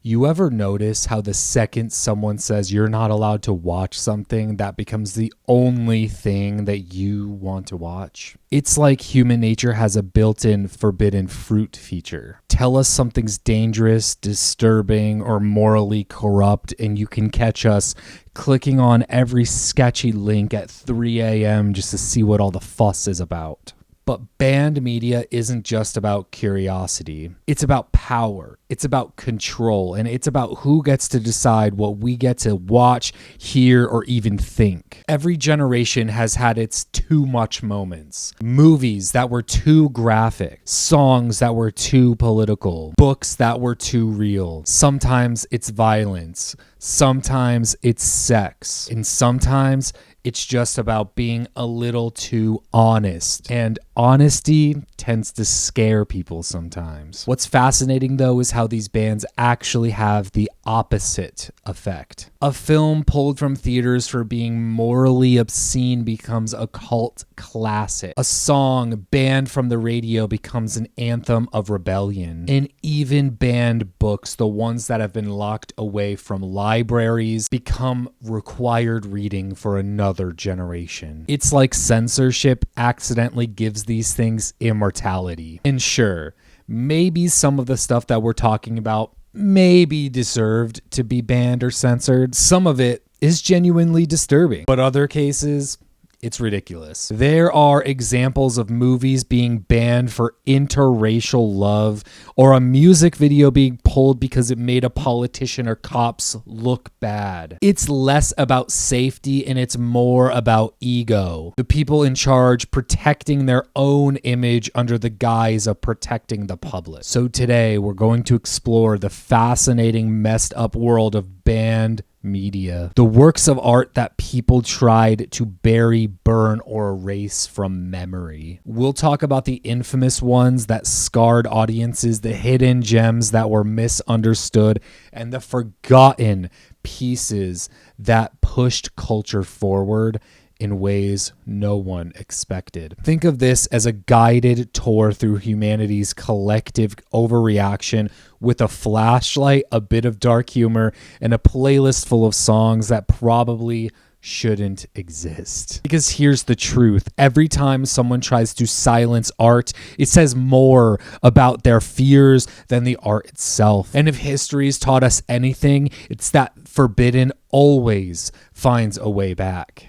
You ever notice how the second someone says you're not allowed to watch something, that becomes the only thing that you want to watch? It's like human nature has a built-in forbidden fruit feature. Tell us something's dangerous, disturbing, or morally corrupt, and you can catch us clicking on every sketchy link at 3 a.m. just to see what all the fuss is about. But banned media isn't just about curiosity. It's about power. It's about control. And it's about who gets to decide what we get to watch, hear, or even think. Every generation has had its too much moments. Movies that were too graphic. Songs that were too political. Books that were too real. Sometimes it's violence. Sometimes it's sex. And sometimes it's just about being a little too honest. And honesty tends to scare people sometimes. What's fascinating, though, is how these bans actually have the opposite effect. A film pulled from theaters for being morally obscene becomes a cult classic. A song banned from the radio becomes an anthem of rebellion. And even banned books, the ones that have been locked away from libraries, become required reading for another generation. It's like censorship accidentally gives these things immortality. And sure, maybe some of the stuff that we're talking about maybe deserved to be banned or censored. Some of it is genuinely disturbing, but other cases, it's ridiculous. There are examples of movies being banned for interracial love, or a music video being pulled because it made a politician or cops look bad. It's less about safety and it's more about ego. The people in charge protecting their own image under the guise of protecting the public. So today we're going to explore the fascinating, messed up world of banned media, the works of art that people tried to bury, burn, or erase from memory. We'll talk about the infamous ones that scarred audiences, the hidden gems that were misunderstood, and the forgotten pieces that pushed culture forward in ways no one expected. Think of this as a guided tour through humanity's collective overreaction with a flashlight, a bit of dark humor, and a playlist full of songs that probably shouldn't exist. Because here's the truth. Every time someone tries to silence art, it says more about their fears than the art itself. And if history's taught us anything, it's that forbidden always finds a way back.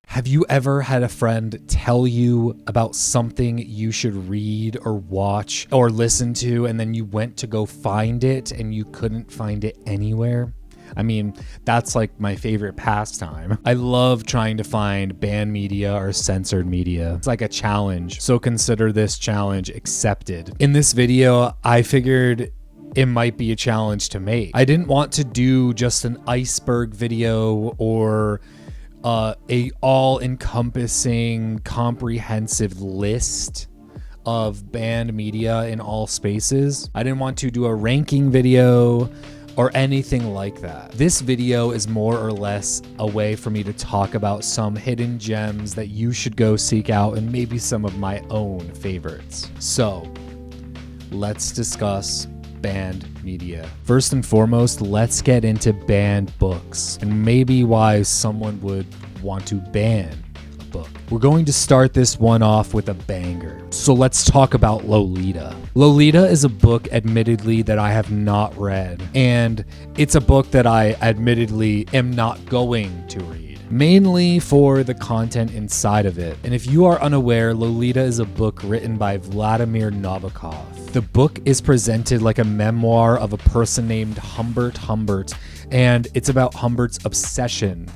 Have you ever had a friend tell you about something you should read or watch or listen to, and then you went to go find it and you couldn't find it anywhere? I mean, that's like my favorite pastime. I love trying to find banned media or censored media. It's like a challenge, so consider this challenge accepted. In this video, I figured it might be a challenge to make. I didn't want to do just an iceberg video or a all-encompassing, comprehensive list of banned media in all spaces. I didn't want to do a ranking video or anything like that. This video is more or less a way for me to talk about some hidden gems that you should go seek out and maybe some of my own favorites. So, let's discuss banned media. First and foremost, let's get into banned books and maybe why someone would want to ban a book. We're going to start this one off with a banger. So let's talk about Lolita. Lolita is a book, admittedly, that I have not read, and it's a book that I admittedly am not going to read, mainly for the content inside of it. And if you are unaware, Lolita is a book written by Vladimir Nabokov. The book is presented like a memoir of a person named Humbert, and it's about Humbert's obsession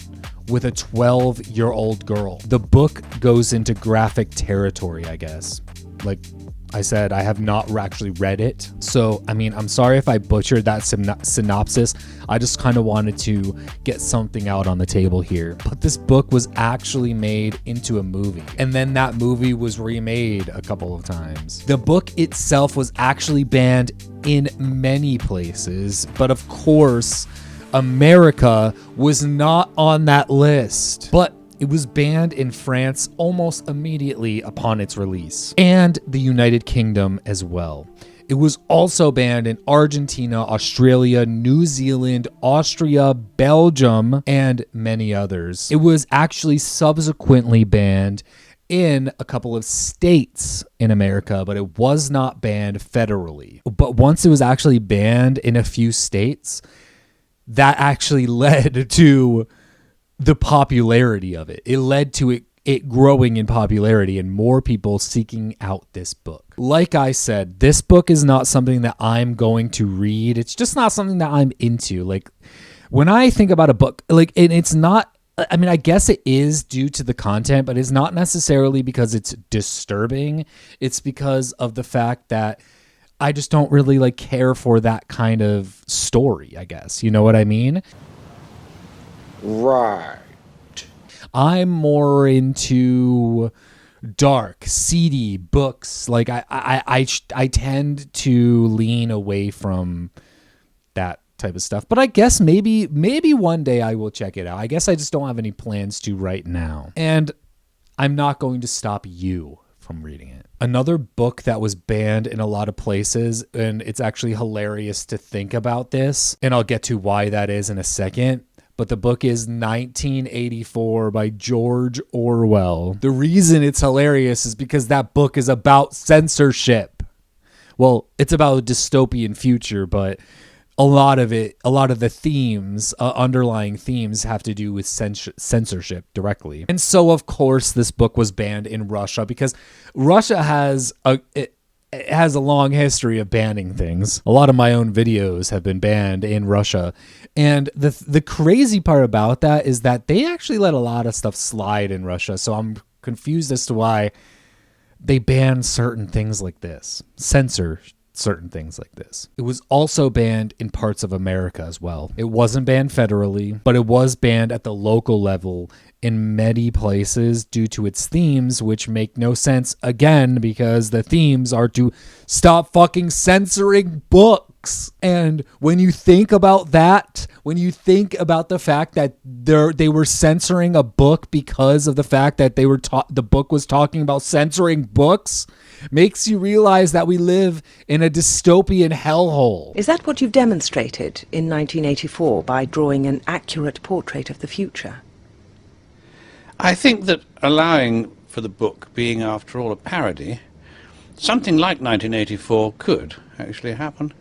with a 12-year-old girl. The book goes into graphic territory, I guess. Like I said, I have not actually read it. So, I mean, I'm sorry if I butchered that synopsis. I just kind of wanted to get something out on the table here. But this book was actually made into a movie. And then that movie was remade a couple of times. The book itself was actually banned in many places. But of course, America was not on that list. But It was banned in France almost immediately upon its release, and the United Kingdom as well. It was also banned in Argentina, Australia, New Zealand, Austria, Belgium, and many others. It was actually subsequently banned in a couple of states in America, but it was not banned federally. But once it was actually banned in a few states, that actually led to the popularity of it. It led to it growing in popularity and more people seeking out this book. Like I said, this book is not something that I'm going to read. It's just not something that I'm into. Like, when I think about a book, like, and it's not, I mean, I guess it is due to the content, but it's not necessarily because it's disturbing. It's because of the fact that I just don't really like care for that kind of story, I guess. You know what I mean? Right. I'm more into dark, seedy books. Like I tend to lean away from that type of stuff. But I guess maybe one day I will check it out. I guess I just don't have any plans to right now. And I'm not going to stop you from reading it. Another book that was banned in a lot of places, and it's actually hilarious to think about this, and I'll get to why that is in a second. But the book is 1984 by George Orwell. The reason it's hilarious is because that book is about censorship. Well, it's about a dystopian future, but a lot of the themes, underlying themes, have to do with censorship directly. And so, of course, this book was banned in Russia because Russia has it has a long history of banning things. A lot of my own videos have been banned in Russia. And the crazy part about that is that they actually let a lot of stuff slide in Russia. So I'm confused as to why they ban certain things like this, censor certain things like this. It was also banned in parts of America as well. It wasn't banned federally, but it was banned at the local level in many places due to its themes, which make no sense again because the themes are to stop fucking censoring books. And when you think about that, when you think about the fact that they were censoring a book because of the fact that the book was talking about censoring books, makes you realize that we live in a dystopian hellhole. Is that what you've demonstrated in 1984 by drawing an accurate portrait of the future? I think that allowing for the book being, after all, a parody, something like 1984 could actually happen.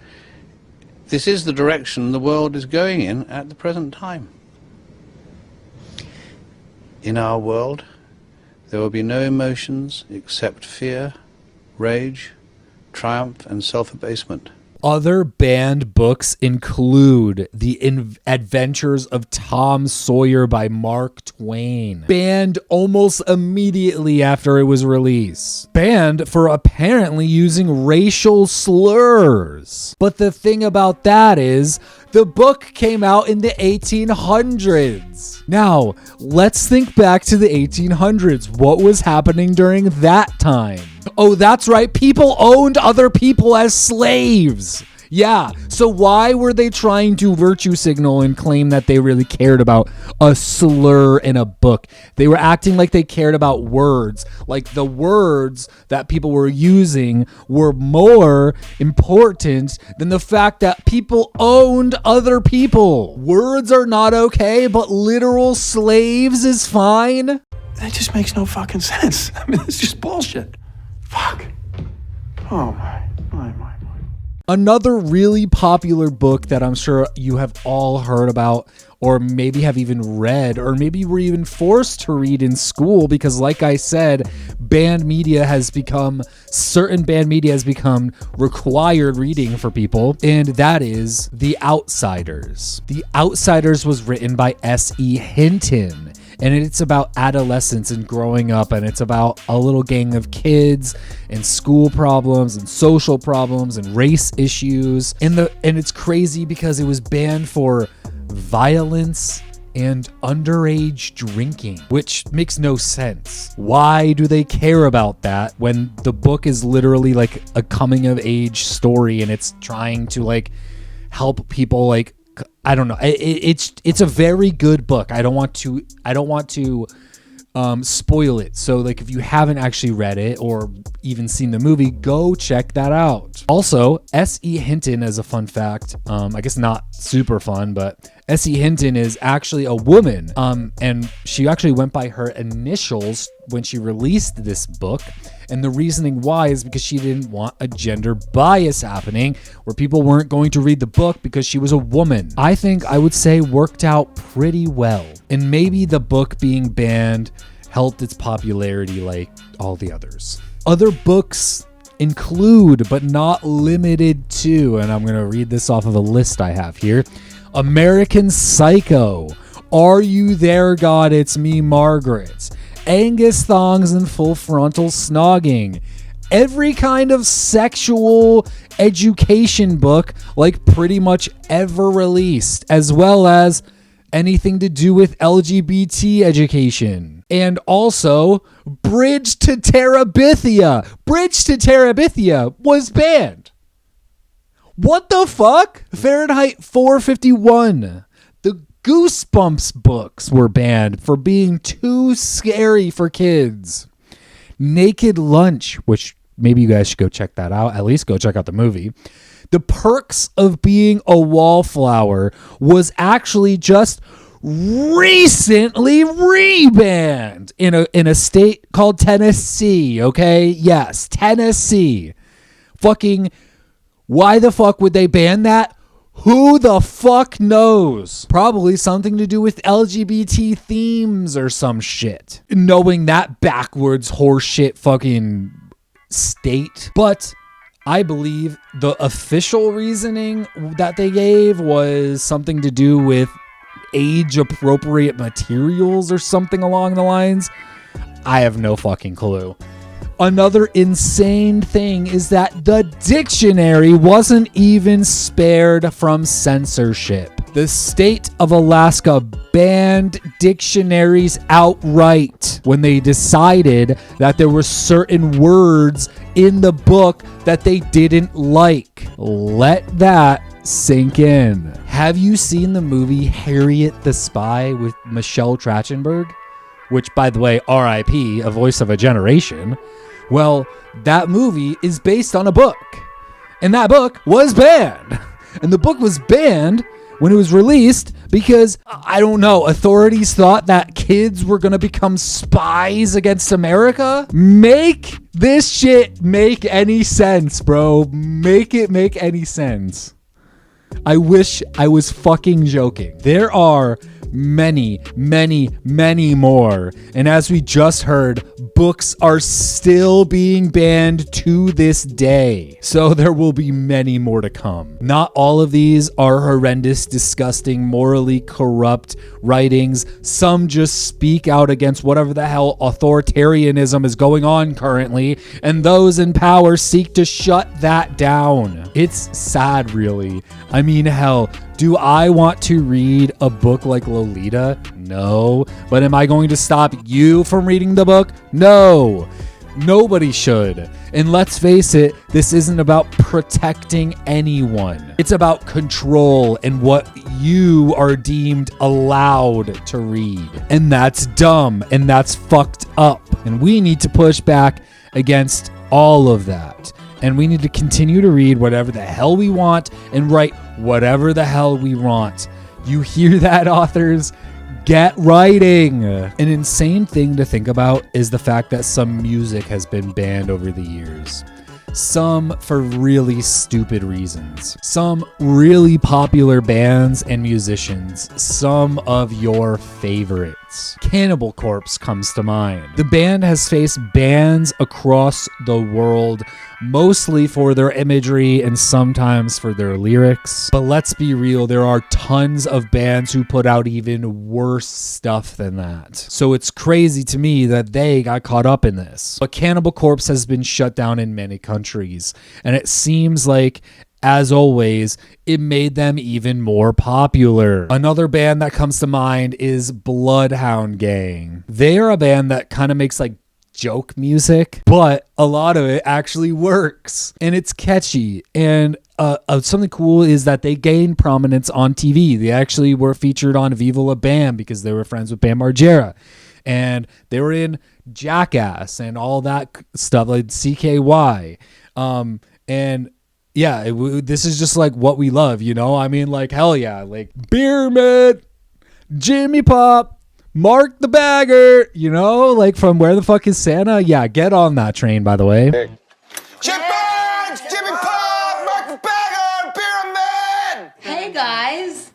This is the direction the world is going in at the present time. In our world, there will be no emotions except fear, rage, triumph, and self-abasement. Other banned books include The Adventures of Tom Sawyer by Mark Twain. Banned almost immediately after it was released. Banned for apparently using racial slurs. But the thing about that is, the book came out in the 1800s. Now, let's think back to the 1800s. What was happening during that time? Oh, that's right. People owned other people as slaves. Yeah. So why were they trying to virtue signal and claim that they really cared about a slur in a book? They were acting like they cared about words. Like the words that people were using were more important than the fact that people owned other people. Words are not okay, but literal slaves is fine. That just makes no fucking sense. I mean, it's just bullshit. Fuck. Oh my. Another really popular book that I'm sure you have all heard about, or maybe have even read, or maybe were even forced to read in school, because like I said, certain banned media has become required reading for people, and that is The Outsiders. The Outsiders was written by S.E. Hinton. And it's about adolescence and growing up, and it's about a little gang of kids and school problems and social problems and race issues. And it's crazy because it was banned for violence and underage drinking, which makes no sense. Why do they care about that when the book is literally like a coming of age story and it's trying to like help people like, I don't know. It's a very good book. I don't want to spoil it. So like if you haven't actually read it or even seen the movie, go check that out. Also, S.E. Hinton, as a fun fact, I guess not super fun, but S.E. Hinton is actually a woman, and she actually went by her initials when she released this book. And the reasoning why is because she didn't want a gender bias happening where people weren't going to read the book because she was a woman. I would say worked out pretty well. And maybe the book being banned helped its popularity like all the others. Other books include, but not limited to, and I'm going to read this off of a list I have here, American Psycho, Are You There, God? It's Me, Margaret, Angus Thongs and Full Frontal Snogging, every kind of sexual education book like pretty much ever released, as well as anything to do with LGBT education. And also Bridge to Terabithia. Bridge to Terabithia was banned. What the fuck? Fahrenheit 451. The Goosebumps books were banned for being too scary for kids. Naked Lunch, which maybe you guys should go check that out. At least go check out the movie. The Perks of Being a Wallflower was actually just recently rebanned in a state called Tennessee, okay? Yes, Tennessee. Fucking, why the fuck would they ban that? Who the fuck knows? Probably something to do with LGBT themes or some shit. Knowing that backwards horseshit fucking state. But I believe the official reasoning that they gave was something to do with age-appropriate materials or something along the lines. I have no fucking clue. Another insane thing is that the dictionary wasn't even spared from censorship. The state of Alaska banned dictionaries outright when they decided that there were certain words in the book that they didn't like. Let that sink in. Have you seen the movie Harriet the Spy with Michelle Trachtenberg? Which, by the way, R.I.P., a voice of a generation. Well, that movie is based on a book. And that book was banned. And the book was banned when it was released because, I don't know, authorities thought that kids were going to become spies against America? Make this shit make any sense, bro. Make it make any sense. I wish I was fucking joking. There are many, many, many more. And as we just heard, books are still being banned to this day. So there will be many more to come. Not all of these are horrendous, disgusting, morally corrupt writings. Some just speak out against whatever the hell authoritarianism is going on currently, and those in power seek to shut that down. It's sad, really. I mean, hell, do I want to read a book like Lolita? No. But am I going to stop you from reading the book? No. Nobody should. And let's face it, this isn't about protecting anyone. It's about control and what you are deemed allowed to read. And that's dumb and that's fucked up. And we need to push back against all of that. And we need to continue to read whatever the hell we want and write whatever the hell we want. You hear that, authors? Get writing. An insane thing to think about is the fact that some music has been banned over the years. Some for really stupid reasons. Some really popular bands and musicians. Some of your favorites. Cannibal Corpse comes to mind. The band has faced bans across the world, mostly for their imagery and sometimes for their lyrics. But let's be real, there are tons of bands who put out even worse stuff than that. So it's crazy to me that they got caught up in this. But Cannibal Corpse has been shut down in many countries, and it seems like, as always, it made them even more popular. Another band that comes to mind is Bloodhound Gang. They are a band that kind of makes like joke music, but a lot of it actually works and it's catchy. And something cool is that they gained prominence on TV. They actually were featured on Viva La Bam because they were friends with Bam Margera. and they were in Jackass and all that stuff, like CKY. And yeah, this is just like what we love, you know? I mean, like, hell yeah, like Beer Man, Jimmy Pop, Mark the Bagger, you know, like from Where the Fuck is Santa? Yeah, get on that train, by the way. Chip Burns, Jimmy Pop, Mark the Bagger, Beer Man. Hey guys.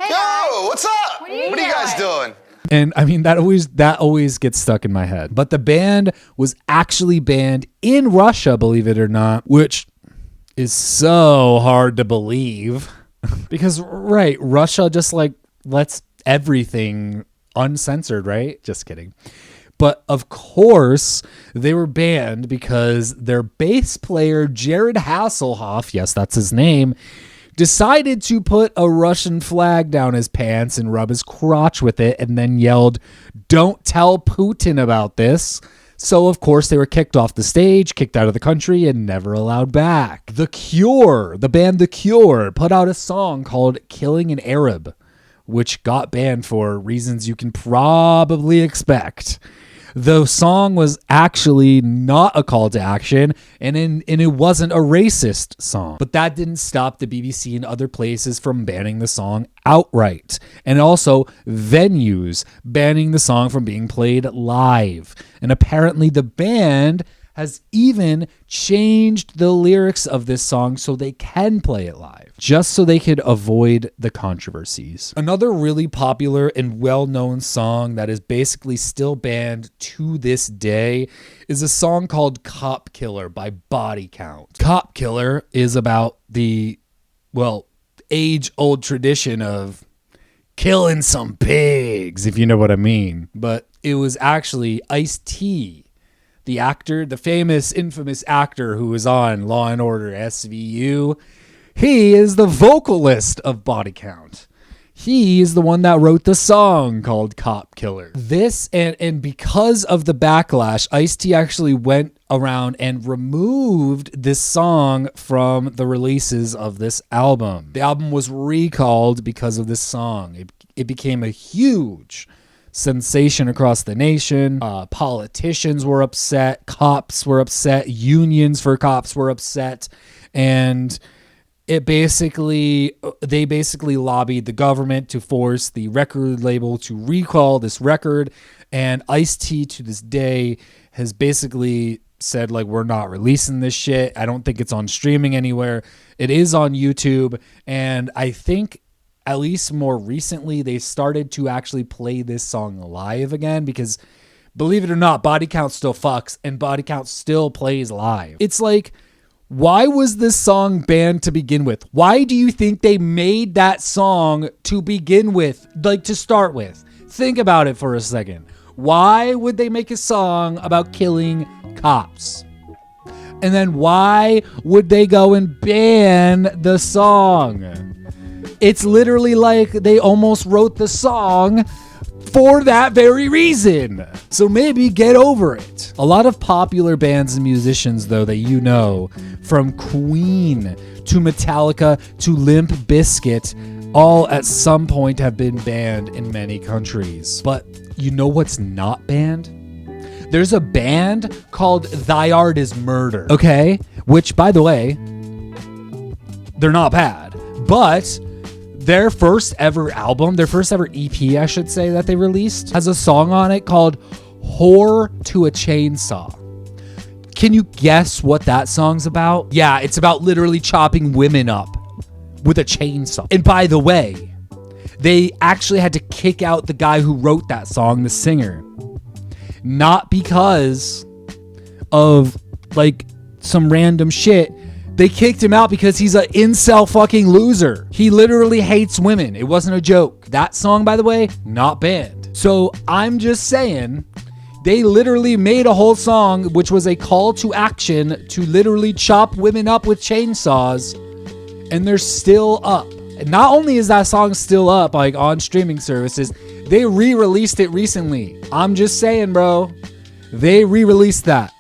Yo, what's up? What are you guys doing? And I mean, that always gets stuck in my head. But the band was actually banned in Russia, believe it or not, which is so hard to believe. Because, right, Russia just like lets everything uncensored, right? Just kidding. But of course, they were banned because their bass player, Jared Hasselhoff, yes, that's his name, decided to put a Russian flag down his pants and rub his crotch with it and then yelled, "Don't tell Putin about this." So, of course, they were kicked off the stage, kicked out of the country, and never allowed back. The Cure, the band The Cure, put out a song called Killing an Arab, which got banned for reasons you can probably expect. The song was actually not a call to action, and it wasn't a racist song. But that didn't stop the BBC and other places from banning the song outright. And also venues banning the song from being played live. And apparently the band has even changed the lyrics of this song so they can play it live, just so they could avoid the controversies. Another really popular and well-known song that is basically still banned to this day is a song called Cop Killer by Body Count. Cop Killer is about the, well, age-old tradition of killing some pigs, if you know what I mean. But it was actually Ice-T, the actor, the famous, infamous actor who was on Law and Order SVU. He is the vocalist of Body Count. He is the one that wrote the song called Cop Killer. This, and because of the backlash, Ice-T actually went around and removed this song from the releases of this album. The album was recalled because of this song. It became a huge sensation across the nation. Politicians were upset. Cops were upset. Unions for cops were upset. And they basically lobbied the government to force the record label to recall this record. And Ice-T to this day has basically said, like, we're not releasing this shit. I don't think it's on streaming anywhere. It is on YouTube. And I think at least more recently, they started to actually play this song live again because, believe it or not, Body Count still fucks and Body Count still plays live. It's like, why was this song banned to begin with? Why do you think they made that song to begin with, like to start with? Think about it for a second. Why would they make a song about killing cops? And then why would they go and ban the song? It's literally like they almost wrote the song for that very reason. So maybe get over it. A lot of popular bands and musicians, though, that you know, from Queen to Metallica to Limp Bizkit, all at some point have been banned in many countries. But you know what's not banned? There's a band called Thy Art Is Murder, okay? Which, by the way, they're not bad. But their first ever album, their first ever EP, I should say, that they released, has a song on it called Whore to a Chainsaw. Can you guess what that song's about? Yeah, it's about literally chopping women up with a chainsaw. And by the way, they actually had to kick out the guy who wrote that song, the singer. Not because of, like, some random shit. They kicked him out because he's an incel fucking loser. He literally hates women. It wasn't a joke. That song, by the way, not banned. So I'm just saying, they literally made a whole song which was a call to action to literally chop women up with chainsaws, and they're still up. And not only is that song still up, like, on streaming services, they re-released it recently. I'm just saying, bro. They re-released that.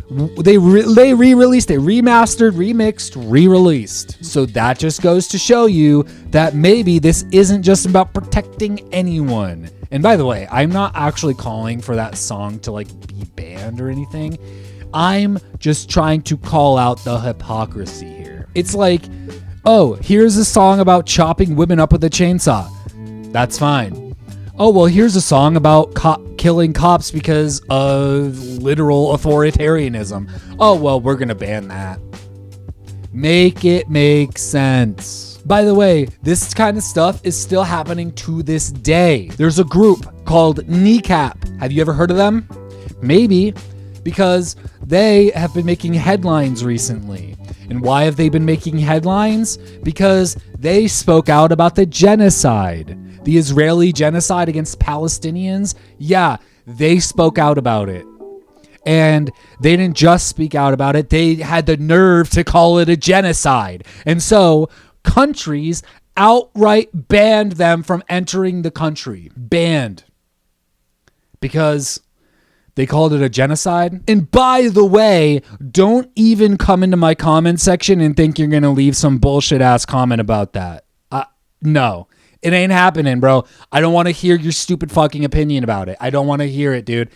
They re-released it, remastered, remixed, re-released. So that just goes to show you that maybe this isn't just about protecting anyone. And by the way, I'm not actually calling for that song to like be banned or anything. I'm just trying to call out the hypocrisy here. It's like, oh, here's a song about chopping women up with a chainsaw. That's fine. Oh, well, here's a song about killing cops because of literal authoritarianism. Oh, well, we're going to ban that. Make it make sense. By the way, this kind of stuff is still happening to this day. There's a group called Kneecap. Have you ever heard of them? Maybe, because they have been making headlines recently. And why have they been making headlines? Because they spoke out about the genocide. The Israeli genocide against Palestinians, yeah, they spoke out about it. And they didn't just speak out about it, they had the nerve to call it a genocide. And so countries outright banned them from entering the country. Banned. Because they called it a genocide. And by the way, don't even come into my comment section and think you're going to leave some bullshit ass comment about that. No. It ain't happening, bro. I don't want to hear your stupid fucking opinion about it. I don't want to hear it, dude.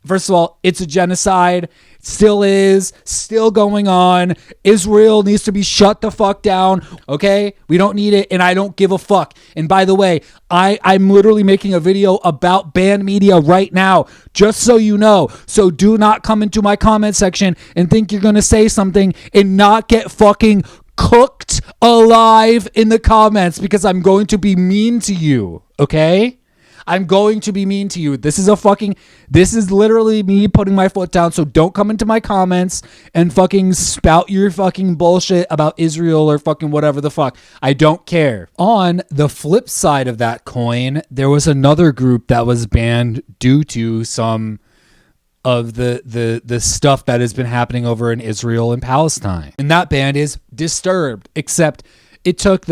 First of all, it's a genocide. It still is. Still going on. Israel needs to be shut the fuck down. Okay? We don't need it, and I don't give a fuck. And by the way, I'm literally making a video about banned media right now, just so you know. So do not come into my comment section and think you're going to say something and not get fucking cooked alive in the comments, because I'm going to be mean to you, okay? I'm going to be mean to you. This is literally me putting my foot down, so don't come into my comments and fucking spout your fucking bullshit about Israel or fucking whatever the fuck. I don't care. On the flip side of that coin, there was another group that was banned due to some of the stuff that has been happening over in Israel and Palestine. And that band is Disturbed, except it took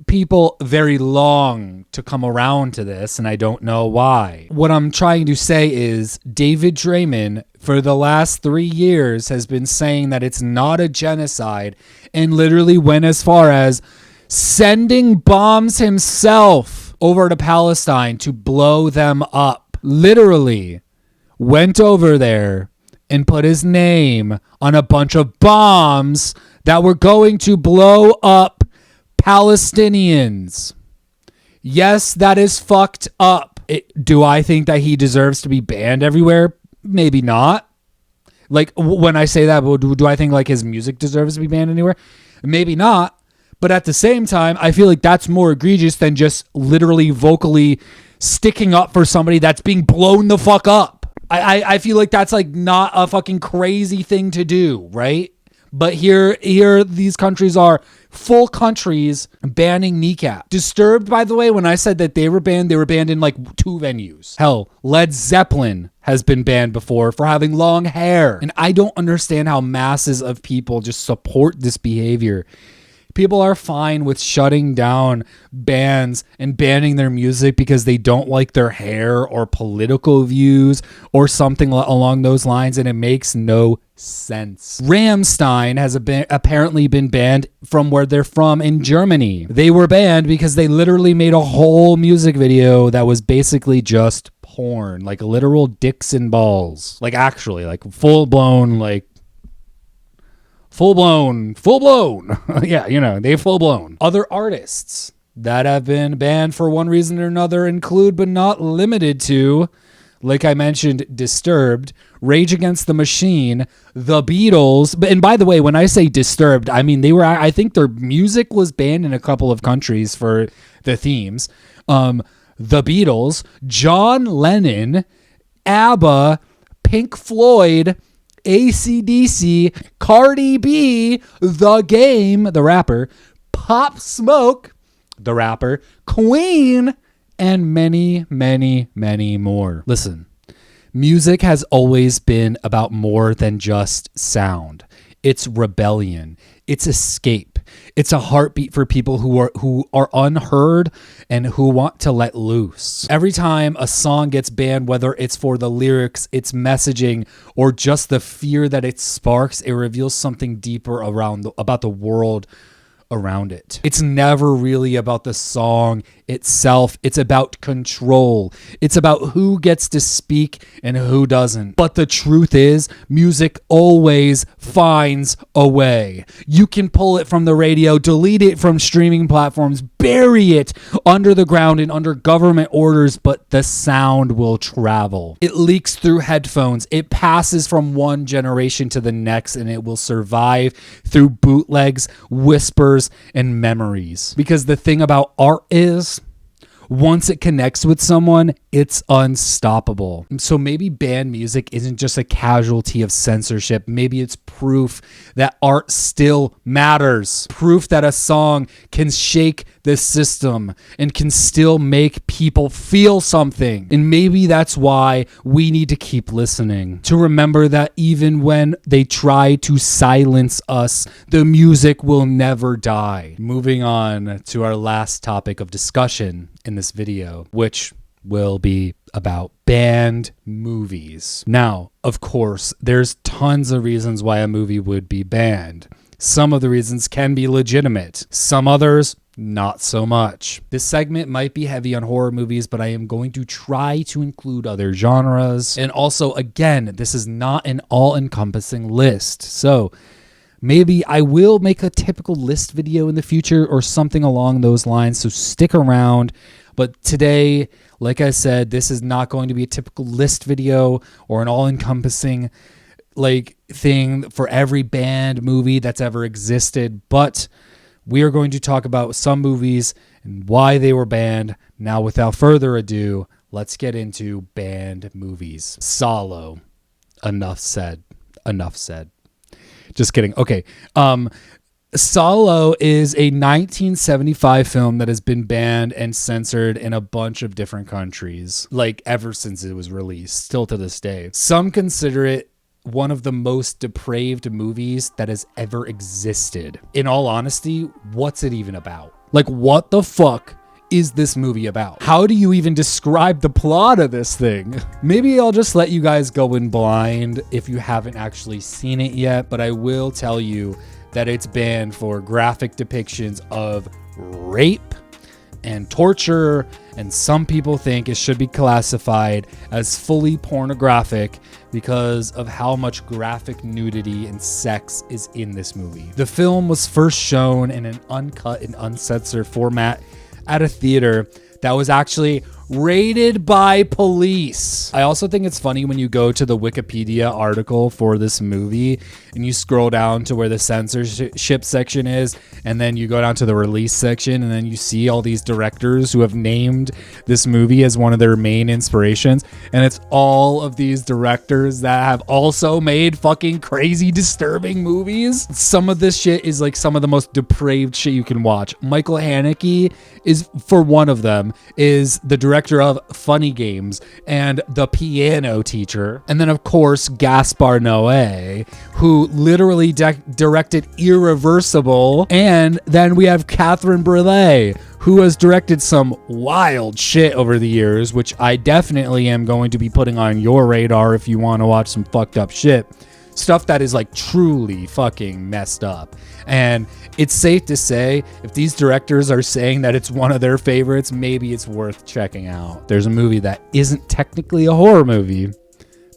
people very long to come around to this, and I don't know why. What I'm trying to say is David Draymond, for the last 3 years, has been saying that it's not a genocide, and literally went as far as sending bombs himself over to Palestine to blow them up. Literally went over there and put his name on a bunch of bombs that were going to blow up Palestinians. Yes, that is fucked up. Do I think that he deserves to be banned everywhere? Maybe not. Like, when I say that, do I think like his music deserves to be banned anywhere? Maybe not. But at the same time, I feel like that's more egregious than just literally vocally sticking up for somebody that's being blown the fuck up. I feel like that's like not a fucking crazy thing to do, right? But here these countries are full countries banning Kneecap. Disturbed, by the way, when I said that they were banned in like 2 venues. Hell, Led Zeppelin has been banned before for having long hair. And I don't understand how masses of people just support this behavior. People are fine with shutting down bands and banning their music because they don't like their hair or political views or something along those lines, and it makes no sense. Rammstein has apparently been banned from where they're from in Germany. They were banned because they literally made a whole music video that was basically just porn, like literal dicks and balls. Like actually, like full-blown. Yeah, you know, they full blown. Other artists that have been banned for one reason or another include, but not limited to, like I mentioned, Disturbed, Rage Against the Machine, The Beatles. And by the way, when I say Disturbed, I mean I think their music was banned in a couple of countries for the themes. The Beatles, John Lennon, ABBA, Pink Floyd, AC/DC, Cardi B, The Game, the rapper, Pop Smoke, the rapper, Queen, and many, many, many more. Listen, music has always been about more than just sound. It's rebellion. It's escape. It's a heartbeat for people who are unheard and who want to let loose. Every time a song gets banned, whether it's for the lyrics, its messaging, or just the fear that it sparks, it reveals something deeper about the world around it. It's never really about the song itself. It's about control. It's about who gets to speak and who doesn't. But the truth is, music always finds a way. You can pull it from the radio, delete it from streaming platforms, bury it under the ground and under government orders, but the sound will travel. It leaks through headphones. It passes from one generation to the next, and it will survive through bootlegs, whispers, and memories. Because the thing about art is, once it connects with someone, it's unstoppable. So maybe banned music isn't just a casualty of censorship. Maybe it's proof that art still matters. Proof that a song can shake the system and can still make people feel something. And maybe that's why we need to keep listening. To remember that even when they try to silence us, the music will never die. Moving on to our last topic of discussion in this video, which will be about banned movies. Now, of course, there's tons of reasons why a movie would be banned. Some of the reasons can be legitimate. Some others, not so much. This segment might be heavy on horror movies, but I am going to try to include other genres. And also, again, this is not an all-encompassing list. So maybe I will make a typical list video in the future or something along those lines, so stick around. But today, like I said, this is not going to be a typical list video or an all-encompassing thing for every banned movie that's ever existed. But we are going to talk about some movies and why they were banned. Now, without further ado, let's get into banned movies. Solo. Enough said. Enough said. Just kidding. Okay. Solo is a 1975 film that has been banned and censored in a bunch of different countries, ever since it was released, still to this day. Some consider it one of the most depraved movies that has ever existed. In all honesty, what's it even about? What the fuck is this movie about? How do you even describe the plot of this thing? Maybe I'll just let you guys go in blind if you haven't actually seen it yet, but I will tell you that it's banned for graphic depictions of rape and torture, and some people think it should be classified as fully pornographic because of how much graphic nudity and sex is in this movie. The film was first shown in an uncut and uncensored format at a theater that was actually raided by police. I also think it's funny when you go to the Wikipedia article for this movie and you scroll down to where the censorship section is, and then you go down to the release section, and then you see all these directors who have named this movie as one of their main inspirations, and it's all of these directors that have also made fucking crazy, disturbing movies. Some of this shit is some of the most depraved shit you can watch. Michael Haneke is, for one of them, is the director of Funny Games and The Piano Teacher. And then, of course, Gaspar Noé, who literally directed Irreversible. And then we have Catherine Breillat, who has directed some wild shit over the years, which I definitely am going to be putting on your radar if you want to watch some fucked up shit. Stuff that is truly fucking messed up. And it's safe to say, if these directors are saying that it's one of their favorites, maybe it's worth checking out. There's a movie that isn't technically a horror movie,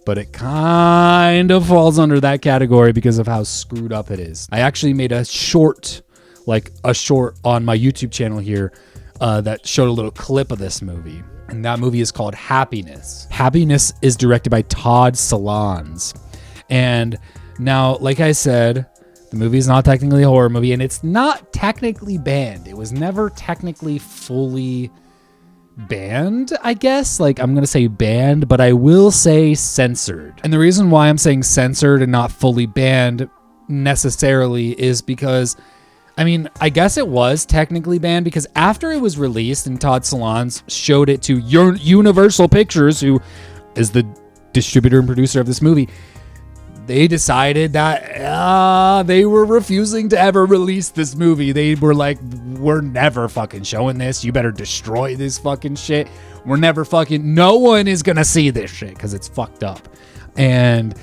but it kind of falls under that category because of how screwed up it is. I actually made a short on my YouTube channel here that showed a little clip of this movie. And that movie is called Happiness. Happiness is directed by Todd Solondz. And now, like I said, the movie is not technically a horror movie, and it's not technically banned. It was never technically fully banned, I guess. I'm going to say banned, but I will say censored. And the reason why I'm saying censored and not fully banned necessarily is because, I guess it was technically banned because after it was released and Todd Solondz showed it to Universal Pictures, who is the distributor and producer of this movie, they decided that they were refusing to ever release this movie. They were like, we're never fucking showing this. You better destroy this fucking shit. We're never fucking, no one is gonna see this shit because it's fucked up. And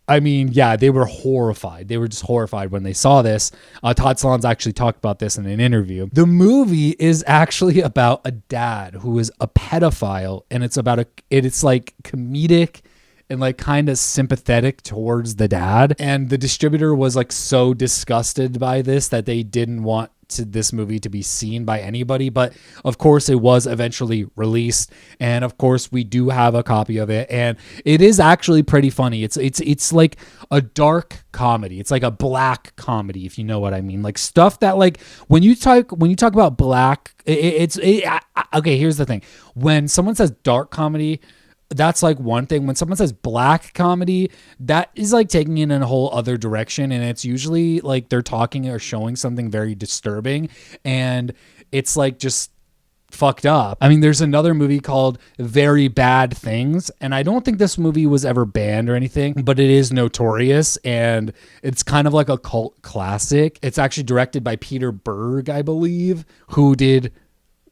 I mean, yeah, they were horrified. They were just horrified when they saw this. Todd Solondz actually talked about this in an interview. The movie is actually about a dad who is a pedophile, and it's about it's like comedic and like kind of sympathetic towards the dad. And the distributor was like so disgusted by this that they didn't want this movie to be seen by anybody. But of course it was eventually released, and of course we do have a copy of it, and it is actually pretty funny. It's like a dark comedy. It's like a black comedy, if you know what I mean. Like stuff that, like, when you talk about black, okay, here's the thing. When someone says dark comedy, that's like one thing. When someone says black comedy, that is like taking it in a whole other direction, and it's usually like they're talking or showing something very disturbing, and it's like just fucked up. I mean, there's another movie called Very Bad Things, and I don't think this movie was ever banned or anything, but it is notorious, and it's kind of like a cult classic. It's actually directed by Peter Berg, I believe, who did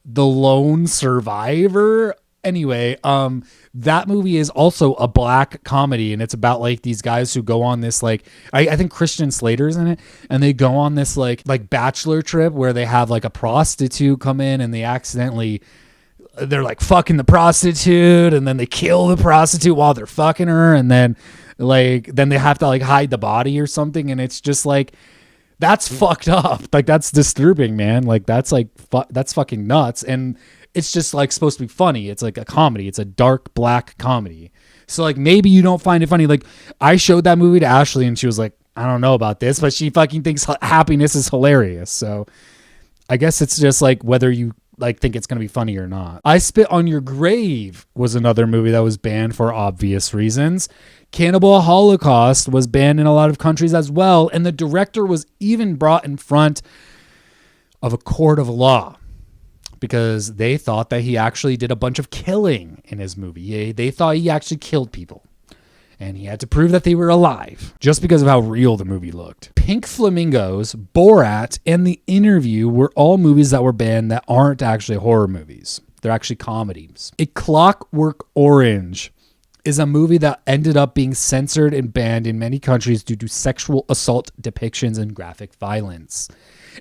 The Lone Survivor. Anyway, that movie is also a black comedy, and it's about like these guys who go on this, like, I think Christian Slater's in it, and they go on this like bachelor trip where they have like a prostitute come in, and they're like fucking the prostitute, and then they kill the prostitute while they're fucking her, and then they have to like hide the body or something, and it's just like, that's fucked up. Like, that's disturbing, man. Like, that's like that's fucking nuts. And it's just like supposed to be funny. It's like a comedy. It's a dark black comedy. So like maybe you don't find it funny. Like, I showed that movie to Ashley and she was like, I don't know about this, but she fucking thinks Happiness is hilarious. So I guess it's just like whether you like think it's going to be funny or not. I Spit on Your Grave was another movie that was banned for obvious reasons. Cannibal Holocaust was banned in a lot of countries as well, and the director was even brought in front of a court of law because they thought that he actually did a bunch of killing in his movie. They thought he actually killed people, and he had to prove that they were alive just because of how real the movie looked. Pink Flamingos, Borat, and The Interview were all movies that were banned that aren't actually horror movies. They're actually comedies. A Clockwork Orange is a movie that ended up being censored and banned in many countries due to sexual assault depictions and graphic violence.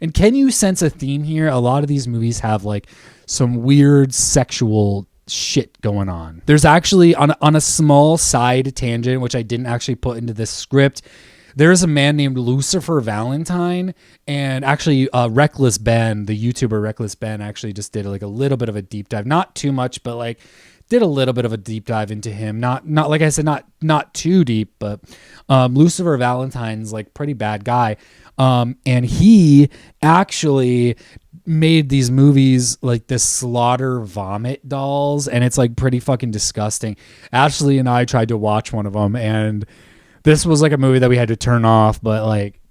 And can you sense a theme here? A lot of these movies have like some weird sexual shit going on. There's actually, on a small side tangent, which I didn't actually put into this script, there's a man named Lucifer Valentine, and actually Reckless Ben, the YouTuber Reckless Ben, actually just did like a little bit of a deep dive. Not too much, but like did a little bit of a deep dive into him. Not like I said, not too deep, but Lucifer Valentine's like pretty bad guy. And he actually made these movies like the Slaughter Vomit dolls, and it's like pretty fucking disgusting. Ashley and I tried to watch one of them, and this was like a movie that we had to turn off, but like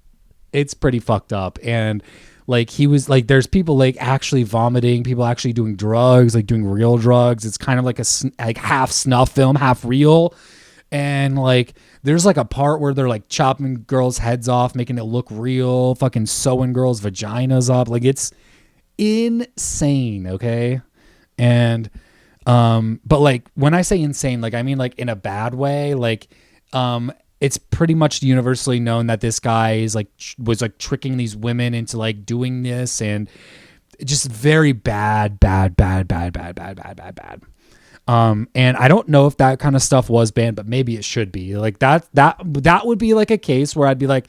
it's pretty fucked up. And like he was like, there's people like actually vomiting, people actually doing drugs, like doing real drugs. It's kind of like like half snuff film, half real. And like there's like a part where they're like chopping girls' heads off, making it look real, fucking sewing girls' vaginas up. Like, it's insane, okay? And but like when I say insane, like I mean like in a bad way. Like it's pretty much universally known that this guy is like was like tricking these women into like doing this, and just very bad. And I don't know if that kind of stuff was banned, but maybe it should be. Like that would be like a case where I'd be like,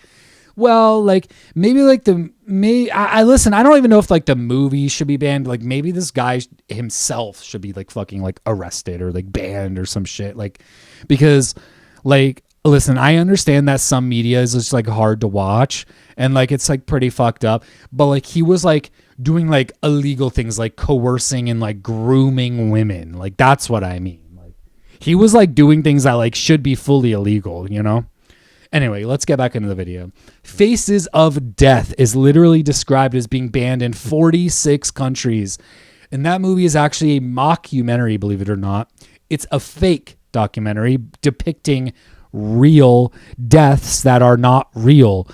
well, like maybe like I listen, I don't even know if like the movie should be banned. Like maybe this guy himself should be like fucking like arrested or like banned or some shit. Like, because like, listen, I understand that some media is just like hard to watch and like it's like pretty fucked up, but like he was like doing like illegal things like coercing and like grooming women. Like that's what I mean. Like he was like doing things that like should be fully illegal, you know? Anyway, let's get back into the video. Faces of Death is literally described as being banned in 46 countries. And that movie is actually a mockumentary, believe it or not. It's a fake documentary depicting real deaths that are not real.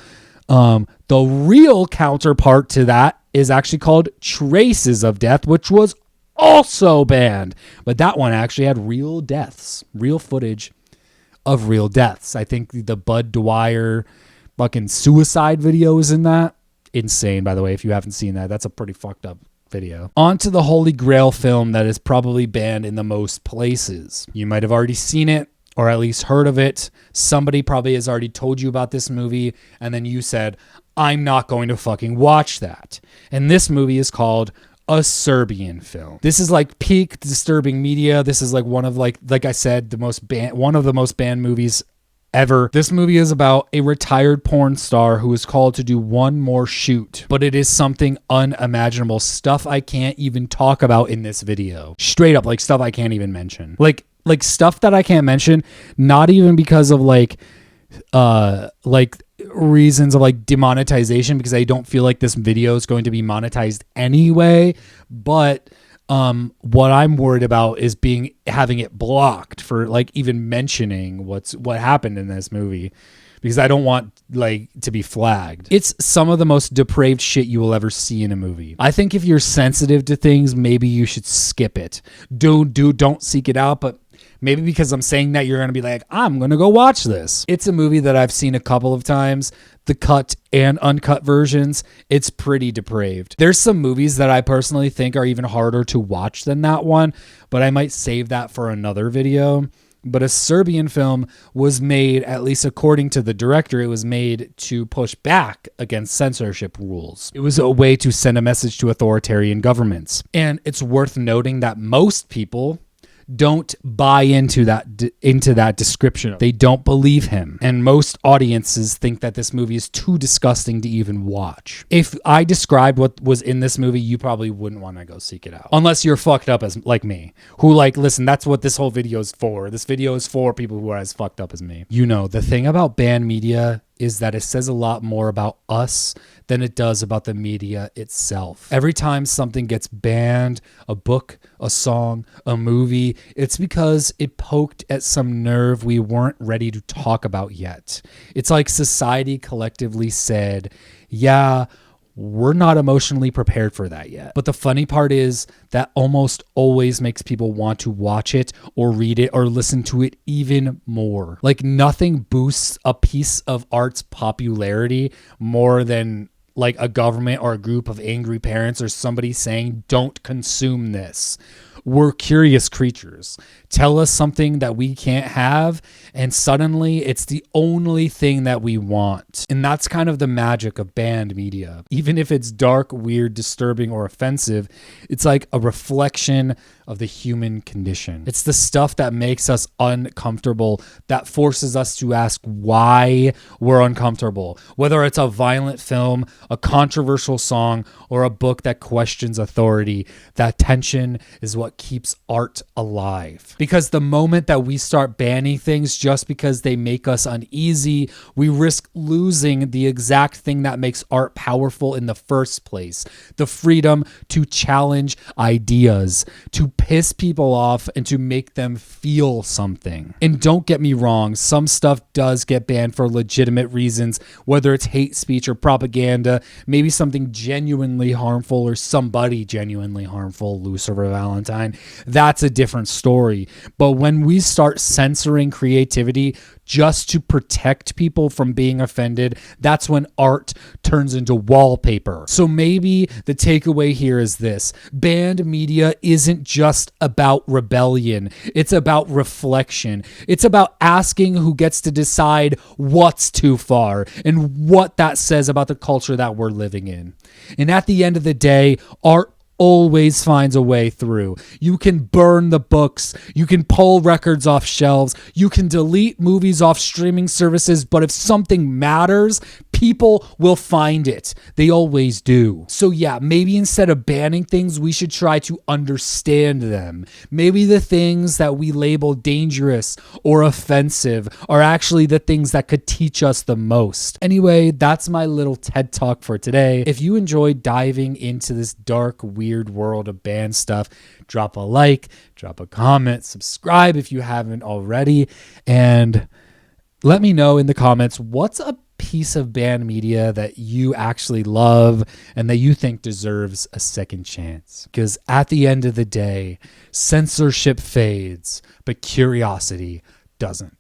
The real counterpart to that is actually called Traces of Death, which was also banned. But that one actually had real deaths, real footage of real deaths. I think the Bud Dwyer fucking suicide video is in that. Insane, by the way, if you haven't seen that. That's a pretty fucked up video. On to the Holy Grail film that is probably banned in the most places. You might have already seen it, or at least heard of it. Somebody probably has already told you about this movie, and then you said, I'm not going to fucking watch that. And this movie is called a Serbian film. This is like peak disturbing media. This is like one of like I said, one of the most banned movies ever. This movie is about a retired porn star who is called to do one more shoot, but it is something unimaginable, stuff I can't even talk about in this video. Straight up, like stuff I can't even mention. Like stuff that I can't mention, not even because of like reasons of like demonetization, because I don't feel like this video is going to be monetized anyway, but what I'm worried about is having it blocked for like even mentioning what happened in this movie, because I don't want like to be flagged. It's some of the most depraved shit you will ever see in a movie. I think if you're sensitive to things, maybe you should skip it. Don't seek it out, but maybe because I'm saying that, you're going to be like, I'm going to go watch this. It's a movie that I've seen a couple of times, the cut and uncut versions. It's pretty depraved. There's some movies that I personally think are even harder to watch than that one, but I might save that for another video. But a Serbian film was made, at least according to the director, it was made to push back against censorship rules. It was a way to send a message to authoritarian governments. And it's worth noting that most people don't buy into that description. They don't believe him. And most audiences think that this movie is too disgusting to even watch. If I described what was in this movie, you probably wouldn't want to go seek it out. Unless you're fucked up as like me, who like, listen, that's what this whole video is for. This video is for people who are as fucked up as me. You know, the thing about banned media is that it says a lot more about us than it does about the media itself. Every time something gets banned, a book, a song, a movie, it's because it poked at some nerve we weren't ready to talk about yet. It's like society collectively said, yeah, we're not emotionally prepared for that yet. But the funny part is that almost always makes people want to watch it or read it or listen to it even more. Like nothing boosts a piece of art's popularity more than like a government or a group of angry parents or somebody saying, don't consume this. We're curious creatures. Tell us something that we can't have, and suddenly it's the only thing that we want. And that's kind of the magic of banned media. Even if it's dark, weird, disturbing, or offensive, it's like a reflection of the human condition. It's the stuff that makes us uncomfortable, that forces us to ask why we're uncomfortable. Whether it's a violent film, a controversial song, or a book that questions authority, that tension is what keeps art alive. Because the moment that we start banning things just because they make us uneasy, we risk losing the exact thing that makes art powerful in the first place. The freedom to challenge ideas, to piss people off, and to make them feel something. And don't get me wrong, some stuff does get banned for legitimate reasons, whether it's hate speech or propaganda, maybe something genuinely harmful or somebody genuinely harmful, Lucifer Valentine. That's a different story. But when we start censoring creativity just to protect people from being offended, that's when art turns into wallpaper. So maybe the takeaway here is this: banned media isn't just about rebellion. It's about reflection. It's about asking who gets to decide what's too far and what that says about the culture that we're living in. And at the end of the day, art always finds a way through. You can burn the books, you can pull records off shelves, you can delete movies off streaming services, but if something matters, people will find it. They always do. So yeah, maybe instead of banning things, we should try to understand them. Maybe the things that we label dangerous or offensive are actually the things that could teach us the most. Anyway, that's my little TED Talk for today. If you enjoyed diving into this dark, weird world of band stuff, drop a like, drop a comment, subscribe if you haven't already, and Let me know in the comments, what's a piece of banned media that you actually love and that you think deserves a second chance? Because at the end of the day, censorship fades, but curiosity doesn't.